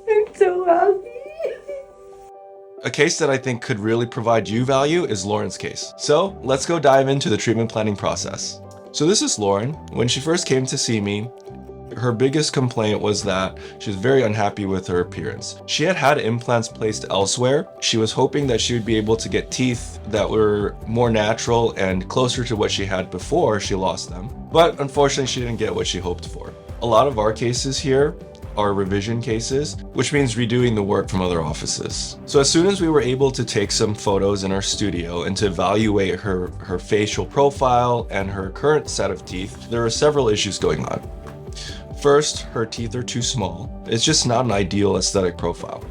I'm so happy. A case that I think could really provide you value is Lauren's case. So let's go dive into the treatment planning process. So this is Lauren. When she first came to see me, her biggest complaint was that she was very unhappy with her appearance. She had had implants placed elsewhere. She was hoping that she would be able to get teeth that were more natural and closer to what she had before she lost them. But unfortunately, she didn't get what she hoped for. A lot of our cases here are revision cases, which means redoing the work from other offices. So as soon as we were able to take some photos in our studio and to evaluate her facial profile and her current set of teeth, there are several issues going on. First, her teeth are too small. It's just not an ideal aesthetic profile.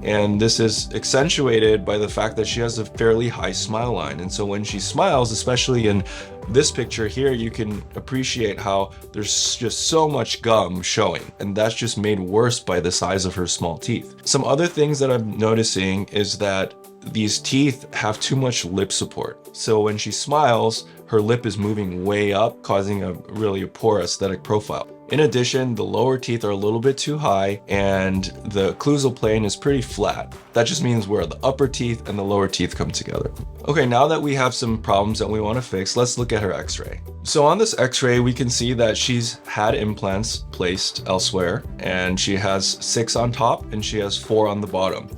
And this is accentuated by the fact that she has a fairly high smile line. And so when she smiles, especially in this picture here, you can appreciate how there's just so much gum showing. And that's just made worse by the size of her small teeth. Some other things that I'm noticing is that these teeth have too much lip support. So when she smiles, her lip is moving way up, causing a really poor aesthetic profile. In addition, the lower teeth are a little bit too high and the occlusal plane is pretty flat. That just means where the upper teeth and the lower teeth come together. Okay, now that we have some problems that we want to fix, let's look at her x-ray. So on this x-ray, we can see that she's had implants placed elsewhere and she has 6 on top and she has 4 on the bottom.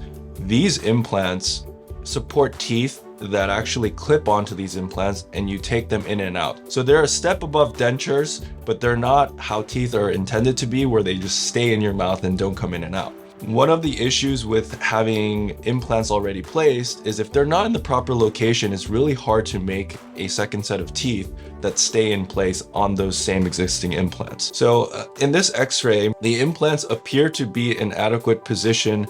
These implants support teeth that actually clip onto these implants and you take them in and out. So they're a step above dentures, but they're not how teeth are intended to be, where they just stay in your mouth and don't come in and out. One of the issues with having implants already placed is if they're not in the proper location, it's really hard to make a second set of teeth that stay in place on those same existing implants. So in this x-ray, the implants appear to be in adequate position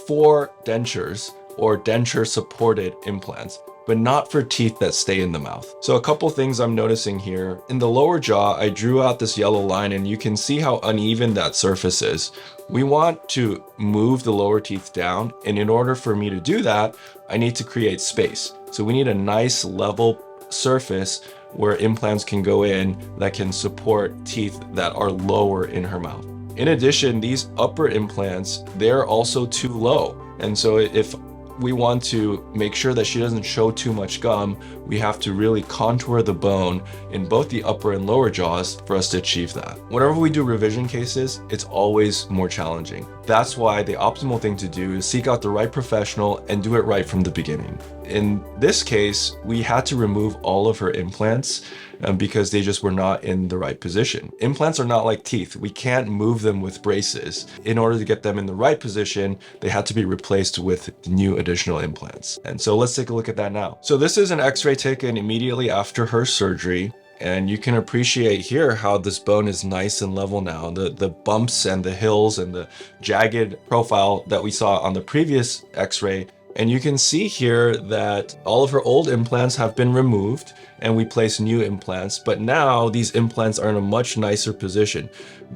for dentures or denture supported implants, but not for teeth that stay in the mouth. So a couple things I'm noticing here. In the lower jaw, I drew out this yellow line and you can see how uneven that surface is. We want to move the lower teeth down, and in order for me to do that, I need to create space. So we need a nice level surface where implants can go in that can support teeth that are lower in her mouth. In addition, these upper implants, they're also too low. And so if we want to make sure that she doesn't show too much gum, we have to really contour the bone in both the upper and lower jaws for us to achieve that. Whenever we do revision cases, it's always more challenging. That's why the optimal thing to do is seek out the right professional and do it right from the beginning. In this case, we had to remove all of her implants because they just were not in the right position. Implants are not like teeth. We can't move them with braces. In order to get them in the right position, they had to be replaced with new additional implants. And so let's take a look at that now. So this is an x-ray taken immediately after her surgery. And you can appreciate here how this bone is nice and level now. The bumps and the hills and the jagged profile that we saw on the previous x-ray. And you can see here that all of her old implants have been removed and we place new implants, but now these implants are in a much nicer position.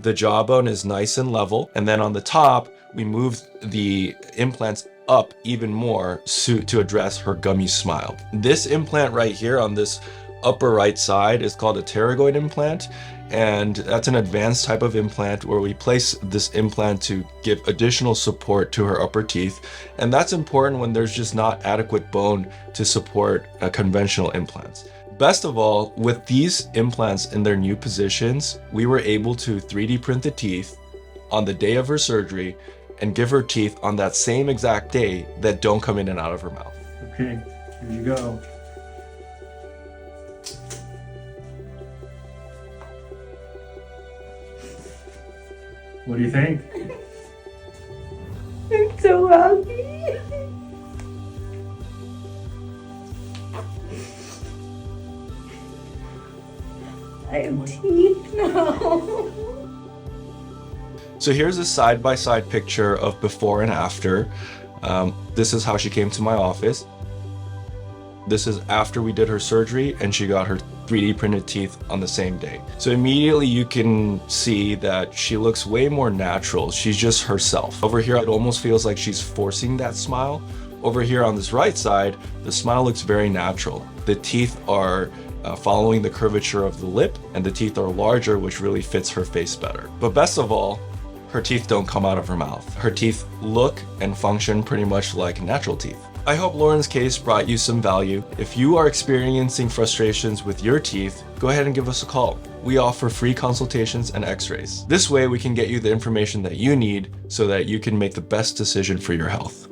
The jawbone is nice and level, and then on the top, we move the implants up even more to address her gummy smile. This implant right here on this upper right side is called a pterygoid implant, and that's an advanced type of implant where we place this implant to give additional support to her upper teeth, and that's important when there's just not adequate bone to support conventional implants. Best of all, with these implants in their new positions, we were able to 3D print the teeth on the day of her surgery and give her teeth on that same exact day that don't come in and out of her mouth. Okay, here you go. What do you think? I'm so happy. I have teeth now. So here's a side-by-side picture of before and after. This is how she came to my office. This is after we did her surgery and she got her 3D printed teeth on the same day. So immediately you can see that she looks way more natural. She's just herself. Over here, it almost feels like she's forcing that smile. Over here on this right side, the smile looks very natural. The teeth are following the curvature of the lip, and the teeth are larger, which really fits her face better. But best of all, her teeth don't come out of her mouth. Her teeth look and function pretty much like natural teeth. I hope Lauren's case brought you some value. If you are experiencing frustrations with your teeth, go ahead and give us a call. We offer free consultations and x-rays. This way we can get you the information that you need so that you can make the best decision for your health.